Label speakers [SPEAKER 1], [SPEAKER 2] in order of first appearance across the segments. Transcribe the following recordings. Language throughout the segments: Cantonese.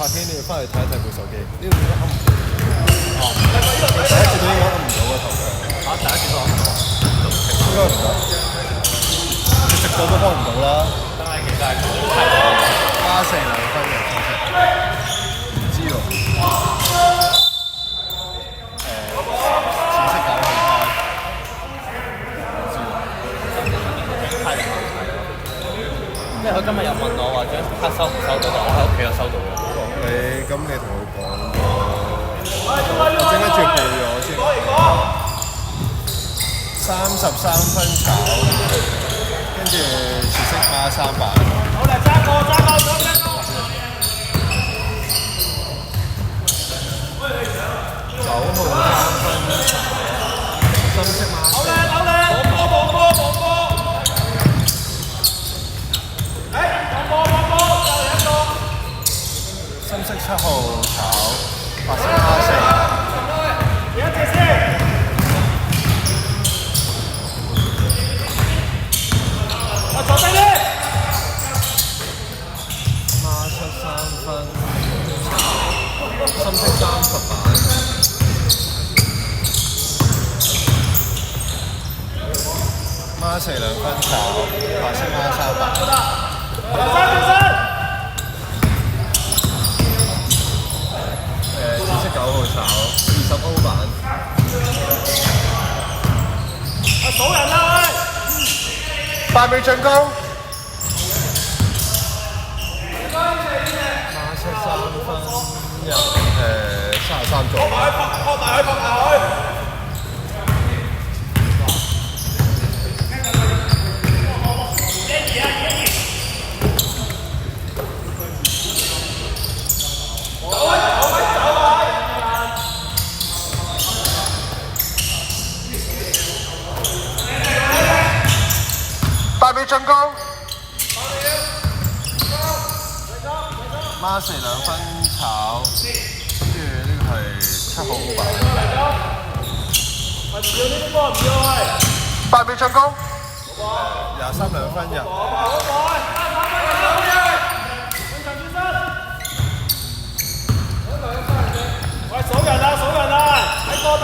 [SPEAKER 1] 百幾，你要翻去睇一睇部手機。呢度點解噏唔到？哦，第一次都應該噏唔到個頭像。
[SPEAKER 2] 第一次都噏唔到，
[SPEAKER 1] 應該唔得。你直播都幫唔到啦。
[SPEAKER 2] 但係其實係太多
[SPEAKER 1] 加成2分嘅方式，唔知喎。紫色搞去開，唔知喎。
[SPEAKER 2] 太難睇咯。因為佢今日又問我話張卡收唔收到，我喺屋企又收到咗。
[SPEAKER 1] 咁你同佢講過，我陣間仲要報咗先。33分炒，跟住紫色孖300。
[SPEAKER 3] 好嚟揸過，揸過，揸過。
[SPEAKER 1] 9號3分炒，深色孖。
[SPEAKER 3] 好靚，好靚，望波，望波，望波。望波，又嚟一個。
[SPEAKER 1] 深色7號炒，白色孖4。
[SPEAKER 3] 幾多隻先？坐低啲。
[SPEAKER 1] 孖7 3分，深色30版。孖4 2分炒，白色孖300。紫色9號炒，20歐版。
[SPEAKER 3] 數人啦，喂
[SPEAKER 1] 8秒進攻。孖7 3分入33左右。
[SPEAKER 3] 撲埋去。
[SPEAKER 1] 8秒進攻。孖4 2分炒，跟住呢個係7號歐版。8秒進攻。23 2分入。
[SPEAKER 3] 喂，數人啦，數人啦，喺個底。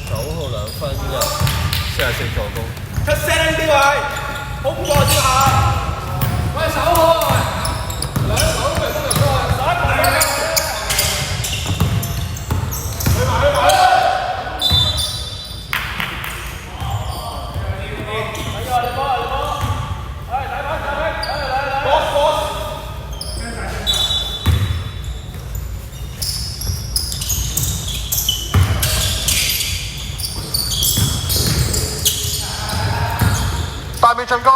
[SPEAKER 1] 9號2分入，44助攻。
[SPEAKER 3] 出聲啲喂，好過之下。喂，手開，兩手都未得入開，手一埋。去埋。
[SPEAKER 1] 8秒進攻。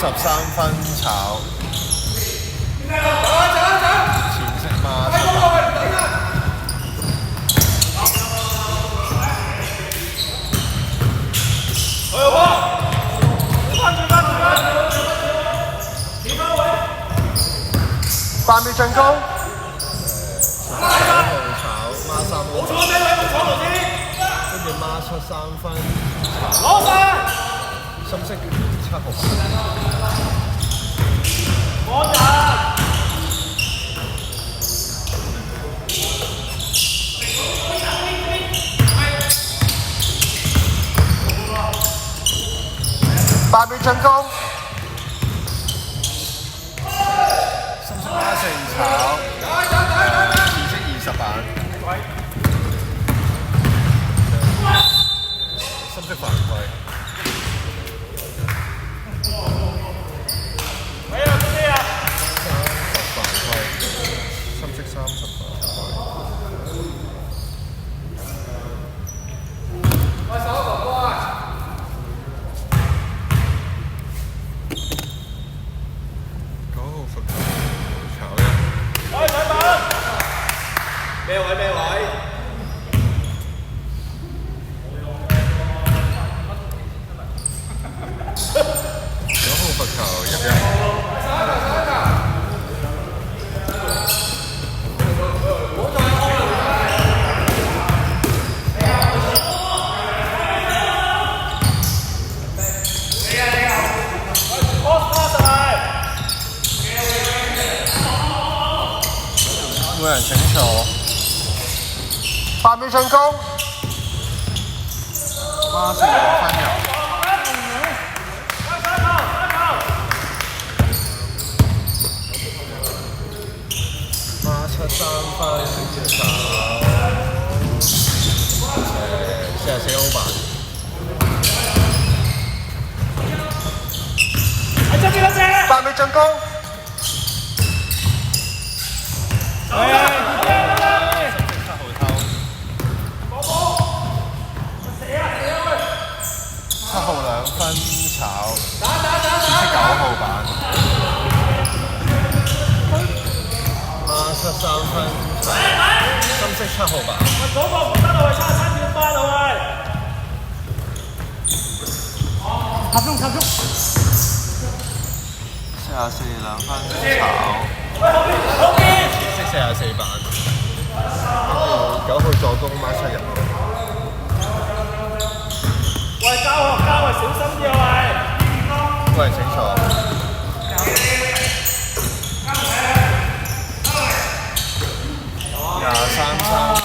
[SPEAKER 1] 33分炒。淺色孖700。8秒進攻。9號炒孖3號。
[SPEAKER 3] 冇錯，咩位冇坐頭先。
[SPEAKER 1] 跟住孖7 3分炒。
[SPEAKER 3] 攞晒。
[SPEAKER 1] 深色7號版。
[SPEAKER 3] 我人。
[SPEAKER 1] 8秒進攻。深色孖4炒。淺色20版。深色犯規。
[SPEAKER 3] 咩位咩位？
[SPEAKER 1] 有號罰球入一。每人請坐。8秒進攻。孖射2分入。孖出3分球。44歐版。8秒進攻。7號2分炒，紫色9號版。孖出3分炒，深色7號版。
[SPEAKER 3] 左個唔得啦喂，差3秒8啦喂。集中。
[SPEAKER 1] 44 2分炒。紫色44版。9號助攻孖出入。
[SPEAKER 3] 喂，交喂，小心啲啊喂！
[SPEAKER 1] 個人請坐。23 3分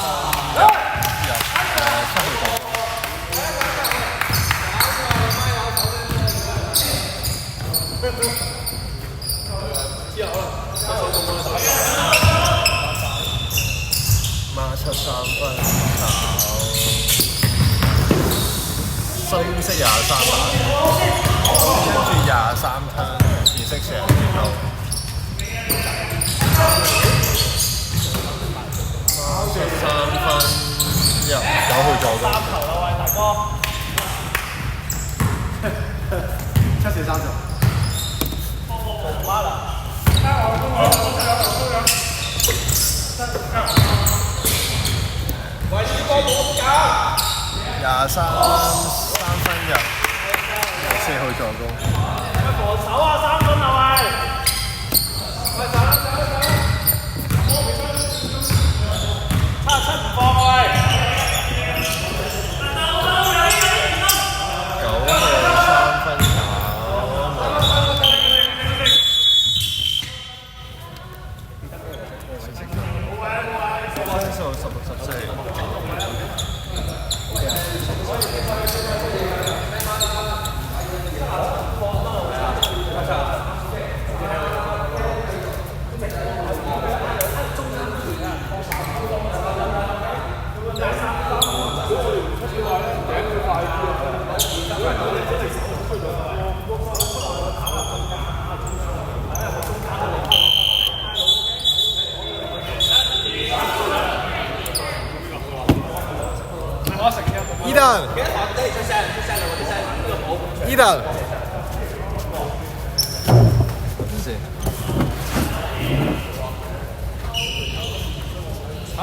[SPEAKER 1] 入7號助攻。孖出3分炒。深色23版，跟住23槍，紫色射之後，孖出3分入9號助攻。
[SPEAKER 3] 3球啦喂，大哥。7射3球。喂，呢個冇㗎。
[SPEAKER 1] 23 3分入4號助攻。
[SPEAKER 3] 防守啊，3分啊喂！差7唔放啊喂
[SPEAKER 1] 9號3分炒。分數16 14。Ethan，是。好。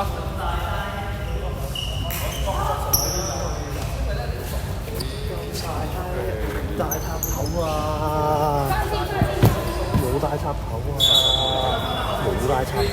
[SPEAKER 1] 大插頭啊！冇大插頭啊！冇大插頭。